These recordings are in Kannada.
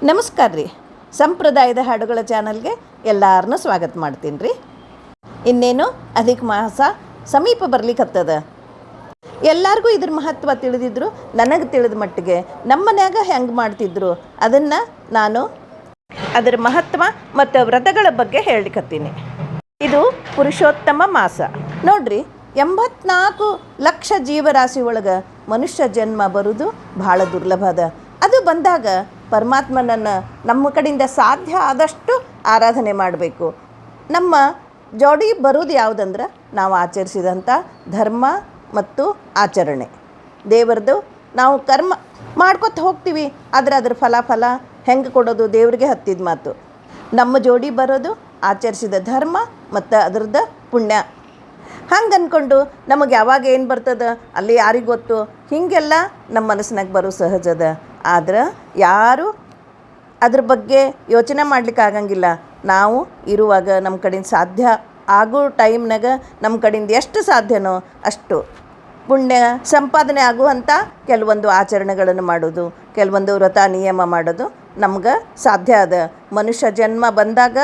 ನಮಸ್ಕಾರ ರೀ. ಸಂಪ್ರದಾಯದ ಹಾಡುಗಳ ಚಾನಲ್ಗೆ ಎಲ್ಲರನ್ನೂ ಸ್ವಾಗತ ಮಾಡ್ತೀನಿ ರೀ. ಇನ್ನೇನು ಅಧಿಕ ಮಾಸ ಸಮೀಪ ಬರ್ಲಿಕ್ಕತ್ತದ. ಎಲ್ಲರಿಗೂ ಇದ್ರ ಮಹತ್ವ ತಿಳಿದಿದ್ರು. ನನಗೆ ತಿಳಿದ ಮಟ್ಟಿಗೆ ನಮ್ಮ ಮನ್ಯಾಗ ಹೆಂಗೆ ಮಾಡ್ತಿದ್ರು ಅದನ್ನು ನಾನು ಅದರ ಮಹತ್ವ ಮತ್ತು ವ್ರತಗಳ ಬಗ್ಗೆ ಹೇಳಲಿಕ್ಕತ್ತೀನಿ. ಇದು ಪುರುಷೋತ್ತಮ ಮಾಸ ನೋಡ್ರಿ. 84 ಲಕ್ಷ ಜೀವರಾಶಿ ಒಳಗೆ ಮನುಷ್ಯ ಜನ್ಮ ಬರೋದು ಭಾಳ ದುರ್ಲಭ ಅದ. ಅದು ಬಂದಾಗ ಪರಮಾತ್ಮನನ್ನು ನಮ್ಮ ಕಡೆಯಿಂದ ಸಾಧ್ಯ ಆದಷ್ಟು ಆರಾಧನೆ ಮಾಡಬೇಕು. ನಮ್ಮ ಜೋಡಿ ಬರೋದು ಯಾವುದಂದ್ರೆ ನಾವು ಆಚರಿಸಿದಂಥ ಧರ್ಮ ಮತ್ತು ಆಚರಣೆ ದೇವರದು. ನಾವು ಕರ್ಮ ಮಾಡ್ಕೊತ ಹೋಗ್ತೀವಿ, ಆದರೆ ಅದ್ರ ಫಲ ಹೆಂಗೆ ಕೊಡೋದು ದೇವ್ರಿಗೆ ಹತ್ತಿದ ಮಾತು. ನಮ್ಮ ಜೋಡಿ ಬರೋದು ಆಚರಿಸಿದ ಧರ್ಮ ಮತ್ತು ಅದರದ್ದು ಪುಣ್ಯ. ಹಂಗೆ ಅಂದ್ಕೊಂಡು ನಮಗೆ ಯಾವಾಗ ಏನು ಬರ್ತದೆ ಅಲ್ಲಿ ಯಾರಿಗೆ ಗೊತ್ತು, ಹೀಗೆಲ್ಲ ನಮ್ಮ ಮನಸ್ಸಿನಾಗ ಬರೋ ಸಹಜದ. ಆದ್ರೆ ಯಾರು ಅದ್ರ ಬಗ್ಗೆ ಯೋಚನೆ ಮಾಡ್ಲಿಕ್ಕೆ ಆಗಂಗಿಲ್ಲ. ನಾವು ಇರುವಾಗ ನಮ್ಮ ಕಡೆಯಿಂದ ಸಾಧ್ಯ ಆಗೋ ಟೈಮ್ನಾಗ ನಮ್ಮ ಕಡೆಯಿಂದ ಎಷ್ಟು ಸಾಧ್ಯನೋ ಅಷ್ಟು ಪುಣ್ಯ ಸಂಪಾದನೆ ಆಗುವಂಥ ಕೆಲವೊಂದು ಆಚರಣೆಗಳನ್ನು ಮಾಡೋದು, ಕೆಲವೊಂದು ವ್ರತ ನಿಯಮ ಮಾಡೋದು ನಮ್ಗೆ ಸಾಧ್ಯ ಅದ. ಮನುಷ್ಯ ಜನ್ಮ ಬಂದಾಗ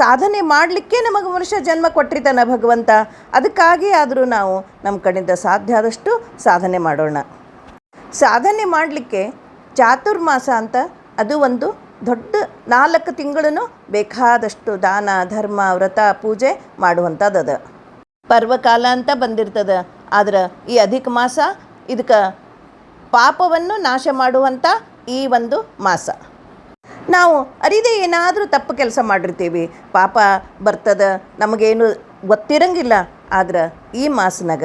ಸಾಧನೆ ಮಾಡಲಿಕ್ಕೆ ನಮಗೆ ಮನುಷ್ಯ ಜನ್ಮ ಕೊಟ್ಟಿರ್ತಾನೆ ಭಗವಂತ. ಅದಕ್ಕಾಗಿ ಆದರೂ ನಾವು ನಮ್ಮ ಕಡೆಯಿಂದ ಸಾಧ್ಯ ಆದಷ್ಟು ಸಾಧನೆ ಮಾಡೋಣ. ಸಾಧನೆ ಮಾಡಲಿಕ್ಕೆ ಚಾತುರ್ಮಾಸ ಅಂತ ಅದು ಒಂದು ದೊಡ್ಡ 4 ತಿಂಗಳೂ ಬೇಕಾದಷ್ಟು ದಾನ ಧರ್ಮ ವ್ರತ ಪೂಜೆ ಮಾಡುವಂಥದ್ದು ಪರ್ವಕಾಲ ಅಂತ ಬಂದಿರ್ತದೆ. ಆದ್ರೆ ಈ ಅಧಿಕ ಮಾಸ ಇದಕ್ಕೆ ಪಾಪವನ್ನು ನಾಶ ಮಾಡುವಂಥ ಈ ಒಂದು ಮಾಸ. ನಾವು ಅರಿದೇ ಏನಾದರೂ ತಪ್ಪು ಕೆಲಸ ಮಾಡಿರ್ತೀವಿ, ಪಾಪ ಬರ್ತದೆ, ನಮಗೇನು ಗೊತ್ತಿರಂಗಿಲ್ಲ. ಆದ್ರೆ ಈ ಮಾಸನಾಗ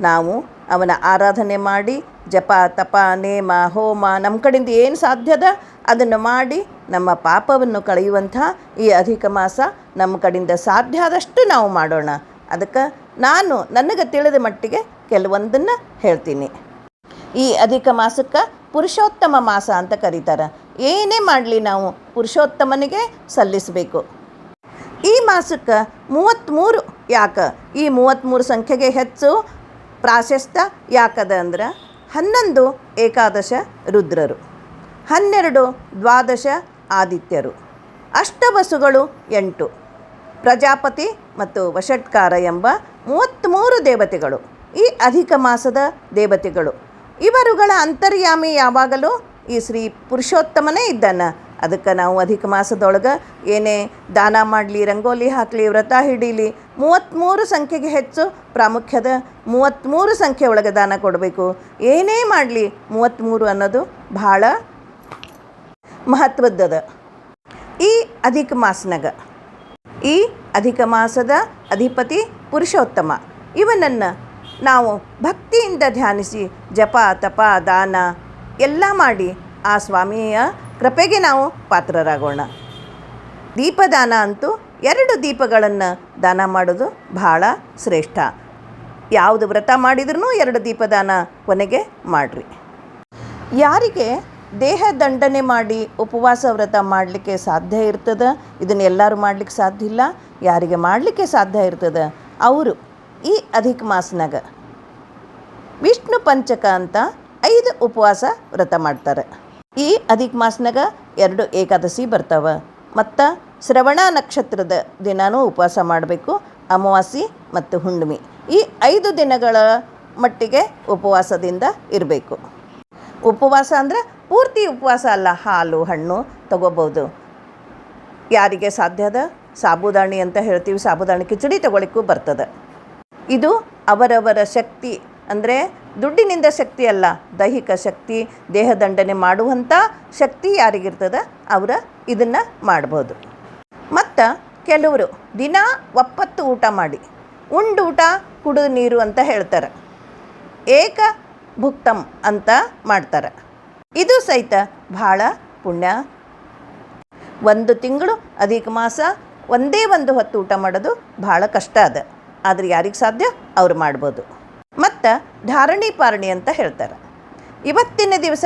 ನಾವು ಅವನ ಆರಾಧನೆ ಮಾಡಿ ಜಪ ತಪ ನೇಮ ಹೋಮ ನಮ್ಮ ಕಡೆಯಿಂದ ಏನು ಸಾಧ್ಯದ ಅದನ್ನು ಮಾಡಿ ನಮ್ಮ ಪಾಪವನ್ನು ಕಳೆಯುವಂಥ ಈ ಅಧಿಕ ಮಾಸ ನಮ್ಮ ಕಡೆಯಿಂದ ಸಾಧ್ಯ ಆದಷ್ಟು ನಾವು ಮಾಡೋಣ. ಅದಕ್ಕೆ ನಾನು ನನಗೆ ತಿಳಿದ ಮಟ್ಟಿಗೆ ಕೆಲವೊಂದನ್ನು ಹೇಳ್ತೀನಿ. ಈ ಅಧಿಕ ಮಾಸಕ್ಕೆ ಪುರುಷೋತ್ತಮ ಮಾಸ ಅಂತ ಕರೀತಾರೆ. ಏನೇ ಮಾಡಲಿ ನಾವು ಪುರುಷೋತ್ತಮನಿಗೆ ಸಲ್ಲಿಸಬೇಕು. ಈ ಮಾಸಕ್ಕೆ 33 ಯಾಕೆ, ಈ 33 ಸಂಖ್ಯೆಗೆ ಹೆಚ್ಚು ಪ್ರಾಶಸ್ತ್ಯ ಯಾಕದ ಅಂದ್ರೆ 11 ಏಕಾದಶ ರುದ್ರರು, 12 ದ್ವಾದಶ ಆದಿತ್ಯರು, ಅಷ್ಟವಸುಗಳು 8, ಪ್ರಜಾಪತಿ ಮತ್ತು ವಷಟ್ಕಾರ ಎಂಬ 33 ದೇವತೆಗಳು ಈ ಅಧಿಕ ಮಾಸದ ದೇವತೆಗಳು. ಇವರುಗಳ ಅಂತರ್ಯಾಮಿ ಯಾವಾಗಲೂ ಈ ಶ್ರೀ ಪುರುಷೋತ್ತಮನೇ ಇದ್ದಾನೆ. ಅದಕ್ಕೆ ನಾವು ಅಧಿಕ ಮಾಸದೊಳಗೆ ಏನೇ ದಾನ ಮಾಡಲಿ, ರಂಗೋಲಿ ಹಾಕಲಿ, ವ್ರತ ಹಿಡೀಲಿ, 33 ಸಂಖ್ಯೆಗೆ ಹೆಚ್ಚು ಪ್ರಾಮುಖ್ಯದ. 33 ಸಂಖ್ಯೆ ಒಳಗೆ ದಾನ ಕೊಡಬೇಕು. ಏನೇ ಮಾಡಲಿ 33 ಅನ್ನೋದು ಭಾಳ ಮಹತ್ವದ್ದದ. ಈ ಅಧಿಕ ಮಾಸನಾಗ ಈ ಅಧಿಕ ಮಾಸದ ಅಧಿಪತಿ ಪುರುಷೋತ್ತಮ. ಇವನನ್ನು ನಾವು ಭಕ್ತಿಯಿಂದ ಧ್ಯಾನಿಸಿ ಜಪ ತಪ ದಾನ ಎಲ್ಲ ಮಾಡಿ ಆ ಸ್ವಾಮಿಯ ಕೃಪೆಗೆ ನಾವು ಪಾತ್ರರಾಗೋಣ. ದೀಪದಾನ ಅಂತೂ 2 ದೀಪಗಳನ್ನು ದಾನ ಮಾಡೋದು ಭಾಳ ಶ್ರೇಷ್ಠ. ಯಾವುದು ವ್ರತ ಮಾಡಿದ್ರೂ 2 ದೀಪದಾನ ಕೊನೆಗೆ ಮಾಡಿರಿ. ಯಾರಿಗೆ ದೇಹ ದಂಡನೆ ಮಾಡಿ ಉಪವಾಸ ವ್ರತ ಮಾಡಲಿಕ್ಕೆ ಸಾಧ್ಯ ಇರ್ತದೆ, ಇದನ್ನು ಎಲ್ಲರೂ ಮಾಡಲಿಕ್ಕೆ ಸಾಧ್ಯ ಇಲ್ಲ. ಯಾರಿಗೆ ಮಾಡಲಿಕ್ಕೆ ಸಾಧ್ಯ ಇರ್ತದೆ ಅವರು ಈ ಅಧಿಕ ಮಾಸನಾಗ ವಿಷ್ಣು ಪಂಚಕ ಅಂತ 5 ಉಪವಾಸ ವ್ರತ ಮಾಡ್ತಾರೆ. ಈ ಅಧಿಕ ಮಾಸನಾಗ 2 ಏಕಾದಶಿ ಬರ್ತಾವೆ ಮತ್ತು ಶ್ರವಣ ನಕ್ಷತ್ರದ ದಿನಾನೂ ಉಪವಾಸ ಮಾಡಬೇಕು. ಅಮಾವಾಸ್ಯೆ ಮತ್ತು ಹುಣ್ಣಿಮೆ ಈ 5 ದಿನಗಳ ಮಟ್ಟಿಗೆ ಉಪವಾಸದಿಂದ ಇರಬೇಕು. ಉಪವಾಸ ಅಂದರೆ ಪೂರ್ತಿ ಉಪವಾಸ ಅಲ್ಲ, ಹಾಲು ಹಣ್ಣು ತಗೋಬೋದು. ಯಾರಿಗೆ ಸಾಧ್ಯದ ಸಾಬುದಾಣಿ ಅಂತ ಹೇಳ್ತೀವಿ, ಸಾಬುದಾಣಿ ಕಿಚಡಿ ತಗೊಳ್ಳಿಕ್ಕೂ ಬರ್ತದೆ. ಇದು ಅವರವರ ಶಕ್ತಿ, ಅಂದರೆ ದುಡ್ಡಿನಿಂದ ಶಕ್ತಿ ಅಲ್ಲ, ದೈಹಿಕ ಶಕ್ತಿ, ದೇಹದಂಡನೆ ಮಾಡುವಂಥ ಶಕ್ತಿ ಯಾರಿಗಿರ್ತದೆ ಅವರು ಇದನ್ನು ಮಾಡ್ಬೋದು. ಮತ್ತು ಕೆಲವರು ದಿನ ಒಪ್ಪತ್ತು ಊಟ ಮಾಡಿ ಉಂಡು ಊಟ ಕುಡಿದು ನೀರು ಅಂತ ಹೇಳ್ತಾರೆ, ಏಕ ಭುಕ್ತಂ ಅಂತ ಮಾಡ್ತಾರೆ. ಇದು ಸಹಿತ ಭಾಳ ಪುಣ್ಯ. 1 ತಿಂಗಳು ಅಧಿಕ ಮಾಸ ಒಂದೇ ಒಂದು ಹೊತ್ತು ಊಟ ಮಾಡೋದು ಭಾಳ ಕಷ್ಟ ಅದ. ಆದರೆ ಯಾರಿಗೆ ಸಾಧ್ಯ ಅವ್ರು ಮಾಡ್ಬೋದು. ಮತ್ತು ಧಾರಣಿ ಪಾರಣಿ ಅಂತ ಹೇಳ್ತಾರೆ. ಇವತ್ತಿನ ದಿವಸ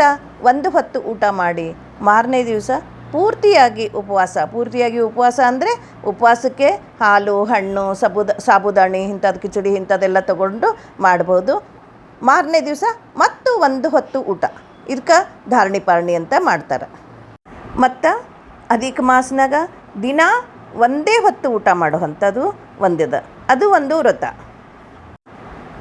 1 ಹೊತ್ತು ಊಟ ಮಾಡಿ ಮಾರನೇ ದಿವಸ ಪೂರ್ತಿಯಾಗಿ ಉಪವಾಸ ಅಂದರೆ ಉಪವಾಸಕ್ಕೆ ಹಾಲು ಹಣ್ಣು ಸಾಬುದಾಣಿ ಇಂಥದ್ದು ಕಿಚಡಿ ಇಂಥದ್ದೆಲ್ಲ ತಗೊಂಡು ಮಾಡ್ಬೋದು. ಮಾರನೇ ದಿವಸ ಮತ್ತು 1 ಹೊತ್ತು ಊಟ, ಇದಕ್ಕೆ ಧಾರಣಿ ಪಾರಣಿ ಅಂತ ಮಾಡ್ತಾರೆ. ಮತ್ತು ಅಧಿಕ ಮಾಸನಾಗ ದಿನ ಒಂದೇ ಹೊತ್ತು ಊಟ ಮಾಡುವಂಥದ್ದು ಒಂದಿದ, ಅದು ಒಂದು ವ್ರತ.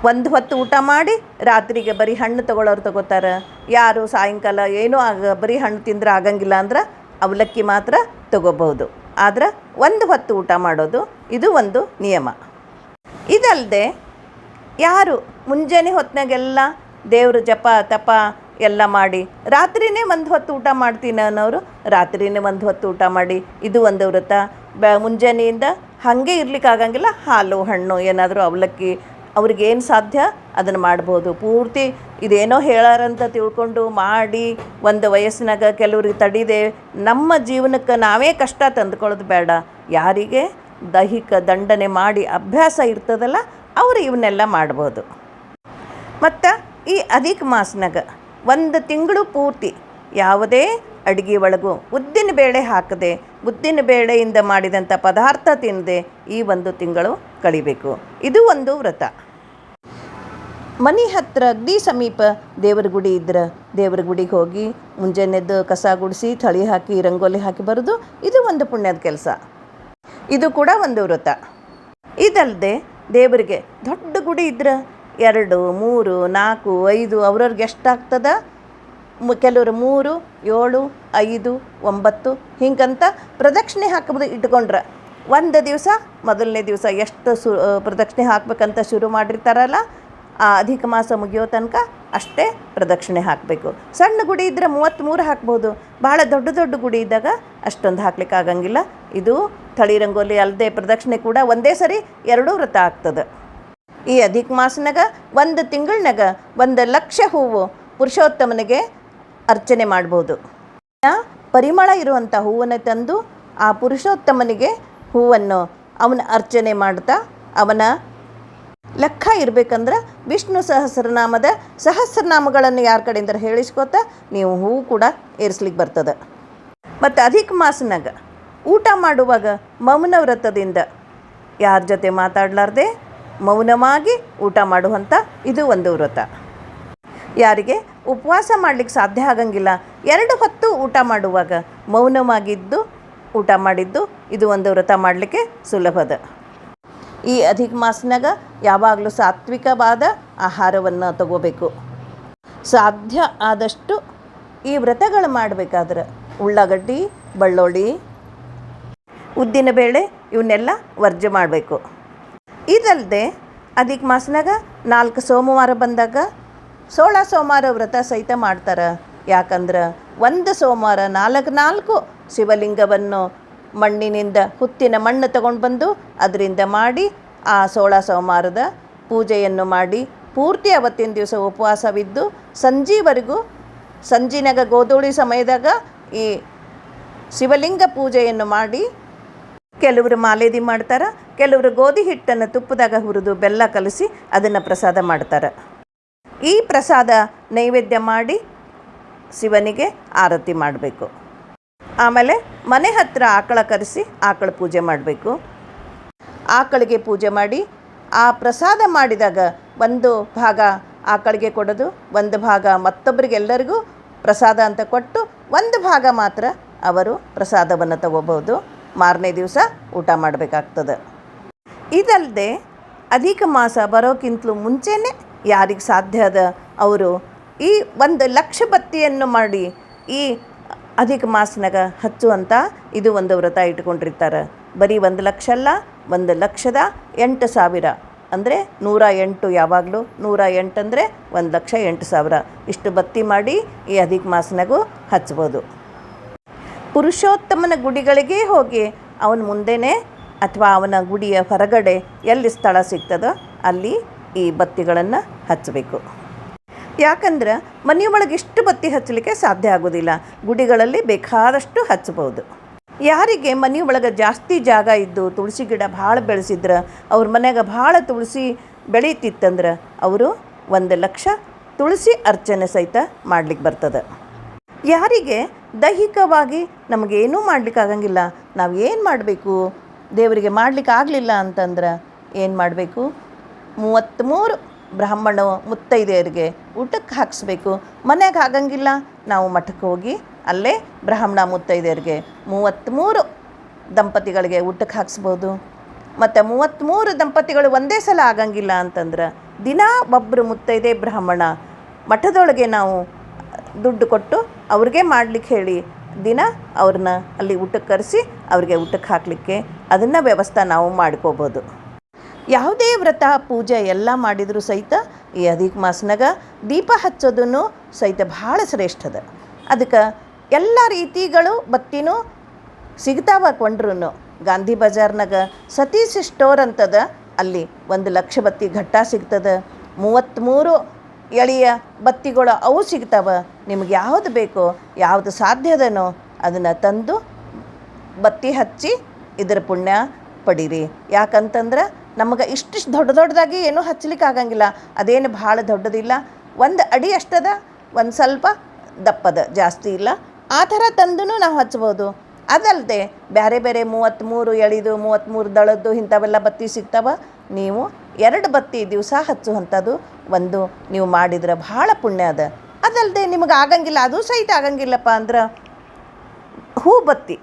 ಒಂದು ಹೊತ್ತು ಊಟ ಮಾಡಿ ರಾತ್ರಿಗೆ ಬರೀ ಹಣ್ಣು ತೊಗೊಳ್ಳೋರು ತೊಗೋತಾರೆ. ಯಾರು ಸಾಯಂಕಾಲ ಏನೂ ಬರೀ ಹಣ್ಣು ತಿಂದ್ರೆ ಆಗಂಗಿಲ್ಲ ಅಂದ್ರೆ ಅವಲಕ್ಕಿ ಮಾತ್ರ ತೊಗೋಬಹುದು. ಆದ್ರೆ ಒಂದು ಹೊತ್ತು ಊಟ ಮಾಡೋದು ಇದು ಒಂದು ನಿಯಮ. ಇದಲ್ಲದೆ ಯಾರು ಮುಂಜಾನೆ ಹೊತ್ತಿನಾಗೆಲ್ಲ ದೇವ್ರ ಜಪ ತಪ ಎಲ್ಲ ಮಾಡಿ ರಾತ್ರಿಯೇ ಒಂದು ಹೊತ್ತು ಊಟ ಮಾಡ್ತೀನಿ ಅನ್ನೋರು ರಾತ್ರಿಯೇ ಒಂದು ಹೊತ್ತು ಊಟ ಮಾಡಿ, ಇದು ಒಂದು ವ್ರತ. ಮುಂಜಾನೆಯಿಂದ ಹಾಗೆ ಇರ್ಲಿಕ್ಕಾಗಂಗಿಲ್ಲ, ಹಾಲು ಹಣ್ಣು ಏನಾದರೂ ಅವಲಕ್ಕಿ ಅವ್ರಿಗೇನು ಸಾಧ್ಯ ಅದನ್ನು ಮಾಡ್ಬೋದು. ಪೂರ್ತಿ ಇದೇನೋ ಹೇಳಾರಂತ ತಿಳ್ಕೊಂಡು ಮಾಡಿ ಒಂದು ವಯಸ್ಸಿನಾಗ ಕೆಲವ್ರಿಗೆ ತಡಿದೆ ನಮ್ಮ ಜೀವನಕ್ಕೆ ನಾವೇ ಕಷ್ಟ ತಂದುಕೊಳ್ಳೋದು ಬೇಡ. ಯಾರಿಗೆ ದೈಹಿಕ ದಂಡನೆ ಮಾಡಿ ಅಭ್ಯಾಸ ಇರ್ತದಲ್ಲ ಅವರು ಇವನ್ನೆಲ್ಲ ಮಾಡ್ಬೋದು. ಮತ್ತು ಈ ಅಧಿಕ ಮಾಸನಾಗ ಒಂದು ತಿಂಗಳು ಪೂರ್ತಿ ಯಾವುದೇ ಅಡುಗೆ ಒಳಗೂ ಉದ್ದಿನ ಬೇಳೆ ಹಾಕದೆ, ಉದ್ದಿನ ಬೇಳೆಯಿಂದ ಮಾಡಿದಂಥ ಪದಾರ್ಥ ತಿನ್ನದೆ ಈ ಒಂದು ತಿಂಗಳು ಕಳಿಬೇಕು. ಇದು ಒಂದು ವ್ರತ. ಮನೆ ಹತ್ತಿರ ಅಗ್ದಿ ಸಮೀಪ ದೇವ್ರ ಗುಡಿ ಇದ್ರೆ ದೇವ್ರ ಗುಡಿಗೆ ಹೋಗಿ ಮುಂಜಾನೆದ್ದು ಕಸ ಗುಡಿಸಿ ಥಳಿ ಹಾಕಿ ರಂಗೋಲಿ ಹಾಕಿ ಬರೋದು ಇದು ಒಂದು ಪುಣ್ಯದ ಕೆಲಸ. ಇದು ಕೂಡ ಒಂದು ವ್ರತ. ಇದಲ್ಲದೆ ದೇವರಿಗೆ ದೊಡ್ಡ ಗುಡಿ ಇದ್ರೆ 2, 3, 4, 5 ಅವ್ರವ್ರಿಗೆ ಎಷ್ಟಾಗ್ತದ, ಕೆಲವರು 3, 7, 5, 9 ಹಿಂಗಂತ ಪ್ರದಕ್ಷಿಣೆ ಹಾಕಬಹುದು. ಇಟ್ಕೊಂಡ್ರೆ ಒಂದು ದಿವಸ ಮೊದಲನೇ ದಿವಸ ಎಷ್ಟು ಪ್ರದಕ್ಷಿಣೆ ಹಾಕ್ಬೇಕಂತ ಶುರು ಮಾಡಿರ್ತಾರಲ್ಲ ಆ ಅಧಿಕ ಮಾಸ ಮುಗಿಯೋ ತನಕ ಅಷ್ಟೇ ಪ್ರದಕ್ಷಿಣೆ ಹಾಕಬೇಕು. ಸಣ್ಣ ಗುಡಿ ಇದ್ದರೆ 33 ಹಾಕ್ಬೋದು. ಭಾಳ ದೊಡ್ಡ ದೊಡ್ಡ ಗುಡಿ ಇದ್ದಾಗ ಅಷ್ಟೊಂದು ಹಾಕ್ಲಿಕ್ಕೆ ಆಗಂಗಿಲ್ಲ. ಇದು ಥಳಿ ರಂಗೋಲಿ ಅಲ್ಲದೆ ಪ್ರದಕ್ಷಿಣೆ ಕೂಡ ಒಂದೇ ಸರಿ 2 ವ್ರತ ಆಗ್ತದೆ. ಈ ಅಧಿಕ ಮಾಸನಾಗ ಒಂದು ತಿಂಗಳನಾಗ 1,00,000 ಹೂವು ಪುರುಷೋತ್ತಮನಿಗೆ ಅರ್ಚನೆ ಮಾಡ್ಬೋದು. ಪರಿಮಳ ಇರುವಂಥ ಹೂವನ್ನು ತಂದು ಆ ಪುರುಷೋತ್ತಮನಿಗೆ ಹೂವನ್ನು ಅವನ ಅರ್ಚನೆ ಮಾಡ್ತಾ ಅವನ ಲೆಕ್ಕ ಇರಬೇಕಂದ್ರೆ ವಿಷ್ಣು ಸಹಸ್ರನಾಮಗಳನ್ನು ಯಾರ ಕಡೆಯಿಂದ ಹೇಳಿಸ್ಕೋತಾ ನೀವು ಹೂವು ಕೂಡ ಏರಿಸ್ಲಿಕ್ಕೆ ಬರ್ತದೆ. ಮತ್ತು ಅಧಿಕ ಮಾಸನಾಗ ಊಟ ಮಾಡುವಾಗ ಮೌನ ವ್ರತದಿಂದ ಯಾರ ಜೊತೆ ಮಾತಾಡಲಾರ್ದೆ ಮೌನವಾಗಿ ಊಟ ಮಾಡುವಂಥ ಇದು ಒಂದು ವ್ರತ. ಯಾರಿಗೆ ಉಪವಾಸ ಮಾಡಲಿಕ್ಕೆ ಸಾಧ್ಯ ಆಗಂಗಿಲ್ಲ 2 ಹೊತ್ತು ಊಟ ಮಾಡುವಾಗ ಮೌನವಾಗಿದ್ದು ಊಟ ಮಾಡಿದ್ದು ಇದು ಒಂದು ವ್ರತ ಮಾಡಲಿಕ್ಕೆ ಸುಲಭದ. ಈ ಅಧಿಕ ಮಾಸನಾಗ ಯಾವಾಗಲೂ ಸಾತ್ವಿಕವಾದ ಆಹಾರವನ್ನು ತಗೋಬೇಕು. ಸಾಧ್ಯ ಆದಷ್ಟು ಈ ವ್ರತಗಳು ಮಾಡಬೇಕಾದ್ರೆ ಉಳ್ಳಾಗಡ್ಡಿ, ಬೆಳ್ಳುಳ್ಳಿ, ಉದ್ದಿನಬೇಳೆ ಇವನ್ನೆಲ್ಲ ವರ್ಜ್ಯ ಮಾಡಬೇಕು. ಇದಲ್ಲದೆ ಅಧಿಕ ಮಾಸನಾಗ 4 ಸೋಮವಾರ ಬಂದಾಗ 16 ಸೋಮವಾರ ವ್ರತ ಸಹಿತ ಮಾಡ್ತಾರೆ. ಯಾಕಂದ್ರೆ ಒಂದು ಸೋಮವಾರ 4 ಶಿವಲಿಂಗವನ್ನು ಮಣ್ಣಿನಿಂದ ಹುತ್ತಿನ ಮಣ್ಣು ತಗೊಂಡು ಬಂದು ಅದರಿಂದ ಮಾಡಿ ಆ 16 ಸೋಮವಾರದ ಪೂಜೆಯನ್ನು ಮಾಡಿ ಪೂರ್ತಿ ಅವತ್ತಿನ ದಿವಸ ಉಪವಾಸವಿದ್ದು ಸಂಜೆವರೆಗೂ ಸಂಜಿನಾಗ ಗೋಧೂಳಿ ಸಮಯದಾಗ ಈ ಶಿವಲಿಂಗ ಪೂಜೆಯನ್ನು ಮಾಡಿ ಕೆಲವರು ಮಾಲೇದಿ ಮಾಡ್ತಾರೆ, ಕೆಲವರು ಗೋಧಿ ಹಿಟ್ಟನ್ನು ತುಪ್ಪದಾಗ ಹುರಿದು ಬೆಲ್ಲ ಕಲಸಿ ಅದನ್ನು ಪ್ರಸಾದ ಮಾಡ್ತಾರೆ. ಈ ಪ್ರಸಾದ ನೈವೇದ್ಯ ಮಾಡಿ ಶಿವನಿಗೆ ಆರತಿ ಮಾಡಬೇಕು. ಆಮೇಲೆ ಮನೆ ಹತ್ತಿರ ಆಕಳ ಕರೆಸಿ ಆಕಳ ಪೂಜೆ ಮಾಡಬೇಕು. ಆಕಳಿಗೆ ಪೂಜೆ ಮಾಡಿ ಆ ಪ್ರಸಾದ ಮಾಡಿದಾಗ ಒಂದು ಭಾಗ ಆಕಳಿಗೆ ಕೊಡೋದು, ಒಂದು ಭಾಗ ಮತ್ತೊಬ್ಬರಿಗೆಲ್ಲರಿಗೂ ಪ್ರಸಾದ ಅಂತ ಕೊಟ್ಟು ಒಂದು ಭಾಗ ಮಾತ್ರ ಅವರು ಪ್ರಸಾದವನ್ನು ತಗೋಬಹುದು. ಮಾರನೇ ದಿವಸ ಊಟ ಮಾಡಬೇಕಾಗ್ತದೆ. ಇದಲ್ಲದೆ ಅಧಿಕ ಮಾಸ ಬರೋಕ್ಕಿಂತಲೂ ಮುಂಚೆನೇ ಯಾರಿಗೆ ಸಾಧ್ಯ ಅದ ಅವರು ಈ 1,00,000 ಬತ್ತಿಯನ್ನು ಮಾಡಿ ಈ ಅಧಿಕ ಮಾಸನಾಗ ಹಚ್ಚುವಂಥ ಇದು ಒಂದು ವ್ರತ ಇಟ್ಕೊಂಡಿರ್ತಾರೆ. ಬರೀ 1,00,000 ಅಲ್ಲ, 1,08,000 ಅಂದರೆ 108. ಯಾವಾಗಲೂ 108 ಅಂದರೆ 1,08,000 ಇಷ್ಟು ಬತ್ತಿ ಮಾಡಿ ಈ ಅಧಿಕ ಮಾಸನಾಗೂ ಹಚ್ಬೋದು. ಪುರುಷೋತ್ತಮನ ಗುಡಿಗಳಿಗೆ ಹೋಗಿ ಅವನ ಮುಂದೆನೇ ಅಥವಾ ಅವನ ಗುಡಿಯ ಹೊರಗಡೆ ಎಲ್ಲಿ ಸ್ಥಳ ಸಿಗ್ತದೋ ಅಲ್ಲಿ ಈ ಬತ್ತಿಗಳನ್ನು ಹಚ್ಚಬೇಕು. ಯಾಕಂದ್ರೆ ಮನೆಯೊಳಗೆ ಇಷ್ಟು ಬತ್ತಿ ಹಚ್ಚಲಿಕ್ಕೆ ಸಾಧ್ಯ ಆಗೋದಿಲ್ಲ. ಗುಡಿಗಳಲ್ಲಿ ಬೇಕಾದಷ್ಟು ಹಚ್ಚಬಹುದು. ಯಾರಿಗೆ ಮನೆಯೊಳಗೆ ಜಾಸ್ತಿ ಜಾಗ ಇದ್ದು ತುಳಸಿ ಗಿಡ ಭಾಳ ಬೆಳೆಸಿದ್ರೆ ಅವ್ರ ಮನೆಯಾಗ ಭಾಳ ತುಳಸಿ ಬೆಳೀತಿತ್ತಂದ್ರೆ ಅವರು 1,00,000 ತುಳಸಿ ಅರ್ಚನೆ ಸಹಿತ ಮಾಡ್ಲಿಕ್ಕೆ ಬರ್ತದೆ. ಯಾರಿಗೆ ದೈಹಿಕವಾಗಿ ನಮಗೇನೂ ಮಾಡಲಿಕ್ಕಾಗಂಗಿಲ್ಲ, ನಾವು ಏನು ಮಾಡಬೇಕು, ದೇವರಿಗೆ ಮಾಡಲಿಕ್ಕೆ ಆಗಲಿಲ್ಲ ಅಂತಂದ್ರೆ ಏನು ಮಾಡಬೇಕು, 33 ಬ್ರಾಹ್ಮಣ ಮುತ್ತೈದೆಯರಿಗೆ ಊಟಕ್ಕೆ ಹಾಕಿಸ್ಬೇಕು. ಮನೆಗೆ ಆಗಂಗಿಲ್ಲ, ನಾವು ಮಠಕ್ಕೆ ಹೋಗಿ ಅಲ್ಲೇ ಬ್ರಾಹ್ಮಣ ಮುತ್ತೈದೆಯರಿಗೆ 33 ದಂಪತಿಗಳಿಗೆ ಊಟಕ್ಕೆ ಹಾಕ್ಸ್ಬೋದು. ಮತ್ತು 33 ದಂಪತಿಗಳು ಒಂದೇ ಸಲ ಆಗಂಗಿಲ್ಲ ಅಂತಂದ್ರೆ ದಿನ ಒಬ್ಬರು ಮುತ್ತೈದೆ ಬ್ರಾಹ್ಮಣ ಮಠದೊಳಗೆ ನಾವು ದುಡ್ಡು ಕೊಟ್ಟು ಅವ್ರಿಗೆ ಮಾಡ್ಲಿಕ್ಕೆ ಹೇಳಿ ದಿನ ಅವ್ರನ್ನ ಅಲ್ಲಿ ಊಟಕ್ಕೆ ಕರೆಸಿ ಅವ್ರಿಗೆ ಊಟಕ್ಕೆ ಹಾಕಲಿಕ್ಕೆ ಅದನ್ನು ವ್ಯವಸ್ಥೆ ನಾವು ಮಾಡ್ಕೋಬೋದು. ಯಾವುದೇ ವ್ರತ ಪೂಜೆ ಎಲ್ಲ ಮಾಡಿದರೂ ಸಹಿತ ಈ ಅಧಿಕ ಮಾಸನಾಗ ದೀಪ ಹಚ್ಚೋದನ್ನು ಸಹಿತ ಭಾಳ ಶ್ರೇಷ್ಠದ. ಅದಕ್ಕೆ ಎಲ್ಲ ರೀತಿಗಳು ಬತ್ತಿನೂ ಸಿಗ್ತಾವ. ಕೊಂಡ್ರು ಗಾಂಧಿ ಬಜಾರ್ನಾಗ ಸತೀಶ್ ಸ್ಟೋರ್ ಅಂತದ, ಅಲ್ಲಿ 1 ಲಕ್ಷ ಬತ್ತಿ ಘಟ್ಟ ಸಿಗ್ತದೆ. 33 ಎಳೆಯ ಬತ್ತಿಗಳು ಅವು ಸಿಗ್ತಾವ. ನಿಮ್ಗೆ ಯಾವುದು ಬೇಕೋ ಯಾವುದು ಸಾಧ್ಯದನೋ ಅದನ್ನು ತಂದು ಬತ್ತಿ ಹಚ್ಚಿ ಇದರ ಪುಣ್ಯ ಪಡೀರಿ. ಯಾಕಂತಂದ್ರೆ ನಮಗೆ ಇಷ್ಟಿಷ್ಟು ದೊಡ್ಡದಾಗಿ ಏನೂ ಹಚ್ಚಲಿಕ್ಕೆ ಆಗಂಗಿಲ್ಲ. ಅದೇನು ಭಾಳ ದೊಡ್ಡದಿಲ್ಲ, 1 ಅಡಿ ಅಷ್ಟದ, ಒಂದು ಸ್ವಲ್ಪ ದಪ್ಪದ, ಜಾಸ್ತಿ ಇಲ್ಲ. ಆ ಥರ ತಂದು ನಾವು ಹಚ್ಬೋದು. ಅದಲ್ಲದೆ ಬೇರೆ ಬೇರೆ 33 ಎಳೆದು 33 ದಳದ್ದು ಇಂಥವೆಲ್ಲ ಬತ್ತಿ ಸಿಗ್ತಾವ. ನೀವು 2 ಬತ್ತಿ ದಿವಸ ಹಚ್ಚುವಂಥದ್ದು ಒಂದು ನೀವು ಮಾಡಿದ್ರೆ ಭಾಳ ಪುಣ್ಯ ಅದ. ಅದಲ್ಲದೆ ನಿಮಗೆ ಆಗಂಗಿಲ್ಲ, ಅದು ಸಹಿತ ಆಗಂಗಿಲ್ಲಪ್ಪ ಅಂದ್ರೆ ಹೂ ಬತ್ತಿ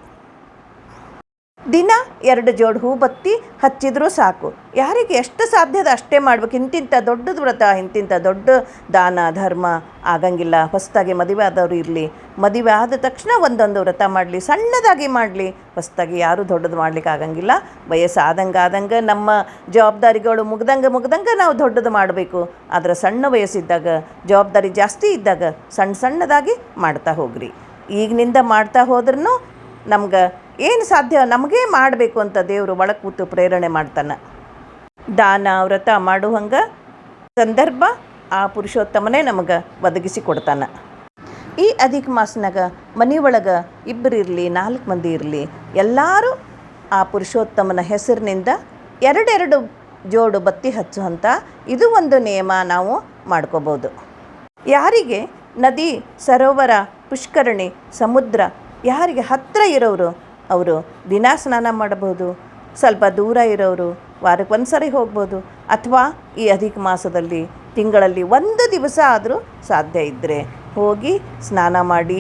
ದಿನ 2 ಜೋಡಿ ಹೂ ಬತ್ತಿ ಹಚ್ಚಿದ್ರೂ ಸಾಕು. ಯಾರಿಗೆ ಎಷ್ಟು ಸಾಧ್ಯದ ಅಷ್ಟೇ ಮಾಡ್ಬೇಕು. ಇಂತಿಂಥ ದೊಡ್ಡದು ವ್ರತ, ಇಂತಿಂಥ ದೊಡ್ಡ ದಾನ ಧರ್ಮ ಆಗಂಗಿಲ್ಲ. ಹೊಸದಾಗಿ ಮದುವೆ ಆದವರು ಇರಲಿ, ಮದುವೆ ಆದ ತಕ್ಷಣ ಒಂದೊಂದು ವ್ರತ ಮಾಡಲಿ, ಸಣ್ಣದಾಗಿ ಮಾಡಲಿ. ಹೊಸದಾಗಿ ಯಾರೂ ದೊಡ್ಡದು ಮಾಡ್ಲಿಕ್ಕೆ ಆಗಂಗಿಲ್ಲ. ವಯಸ್ಸಾದಂಗೆ ನಮ್ಮ ಜವಾಬ್ದಾರಿಗಳು ಮುಗ್ದಂಗೆ ನಾವು ದೊಡ್ಡದು ಮಾಡಬೇಕು. ಆದರೆ ಸಣ್ಣ ವಯಸ್ಸಿದ್ದಾಗ ಜವಾಬ್ದಾರಿ ಜಾಸ್ತಿ ಇದ್ದಾಗ ಸಣ್ಣದಾಗಿ ಮಾಡ್ತಾ ಹೋಗ್ರಿ. ಈಗಿನಿಂದ ಮಾಡ್ತಾ ಹೋದ್ರೂ ನಮ್ಗೆ ಏನು ಸಾಧ್ಯ ನಮಗೇ ಮಾಡಬೇಕು ಅಂತ ದೇವರು ಒಳಗೆ ಕೂತು ಪ್ರೇರಣೆ ಮಾಡ್ತಾನೆ. ದಾನ ವ್ರತ ಮಾಡುವಂಗೆ ಸಂದರ್ಭ ಆ ಪುರುಷೋತ್ತಮನೇ ನಮಗೆ ಒದಗಿಸಿ ಕೊಡ್ತಾನೆ. ಈ ಅಧಿಕ ಮಾಸನಾಗ ಮನೆಯೊಳಗೆ 2 ಇರಲಿ 4 ಮಂದಿ ಇರಲಿ, ಎಲ್ಲರೂ ಆ ಪುರುಷೋತ್ತಮನ ಹೆಸರಿನಿಂದ 2 ಜೋಡು ಬತ್ತಿ ಹಚ್ಚುವಂಥ ಇದು ಒಂದು ನಿಯಮ ನಾವು ಮಾಡ್ಕೋಬೋದು. ಯಾರಿಗೆ ನದಿ, ಸರೋವರ, ಪುಷ್ಕರಣಿ, ಸಮುದ್ರ ಯಾರಿಗೆ ಹತ್ತಿರ ಇರೋರು ಅವರು ದಿನ ಸ್ನಾನ ಮಾಡಬಹುದು. ಸ್ವಲ್ಪ ದೂರ ಇರೋರು ವಾರಕ್ಕೆ 1 ಸರಿ ಹೋಗ್ಬೋದು. ಅಥವಾ ಈ ಅಧಿಕ ಮಾಸದಲ್ಲಿ ತಿಂಗಳಲ್ಲಿ 1 ದಿವಸ ಆದರೂ ಸಾಧ್ಯ ಇದ್ದರೆ ಹೋಗಿ ಸ್ನಾನ ಮಾಡಿ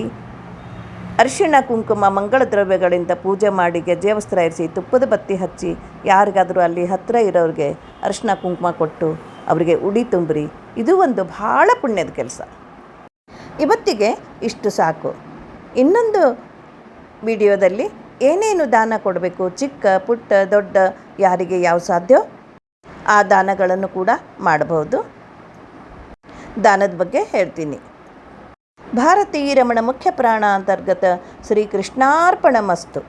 ಅರಿಶಿಣ ಕುಂಕುಮ ಮಂಗಳ ದ್ರವ್ಯಗಳಿಂದ ಪೂಜೆ ಮಾಡಿ ಗೆಜ್ಜೆ ವಸ್ತ್ರ ಇರಿಸಿ ತುಪ್ಪದ ಬತ್ತಿ ಹಚ್ಚಿ ಯಾರಿಗಾದರೂ ಅಲ್ಲಿ ಹತ್ತಿರ ಇರೋರಿಗೆ ಅರಿಶಿಣ ಕುಂಕುಮ ಕೊಟ್ಟು ಅವರಿಗೆ ಉಡಿ ತುಂಬ್ರಿ. ಇದು ಒಂದು ಭಾಳ ಪುಣ್ಯದ ಕೆಲಸ. ಇವತ್ತಿಗೆ ಇಷ್ಟು ಸಾಕು. ಇನ್ನೊಂದು ವಿಡಿಯೋದಲ್ಲಿ ಏನೇನು ದಾನ ಕೊಡಬೇಕು, ಚಿಕ್ಕ ಪುಟ್ಟ ದೊಡ್ಡ ಯಾರಿಗೆ ಯಾವ ಸಾಧ್ಯ ಆ ದಾನಗಳನ್ನು ಕೂಡ ಮಾಡಬಹುದು. ದಾನದ ಬಗ್ಗೆ ಹೇಳ್ತೀನಿ. ಭಾರತೀ ರಮಣ ಮುಖ್ಯ ಪ್ರಾಣ ಅಂತರ್ಗತ ಶ್ರೀಕೃಷ್ಣಾರ್ಪಣಮಸ್ತು.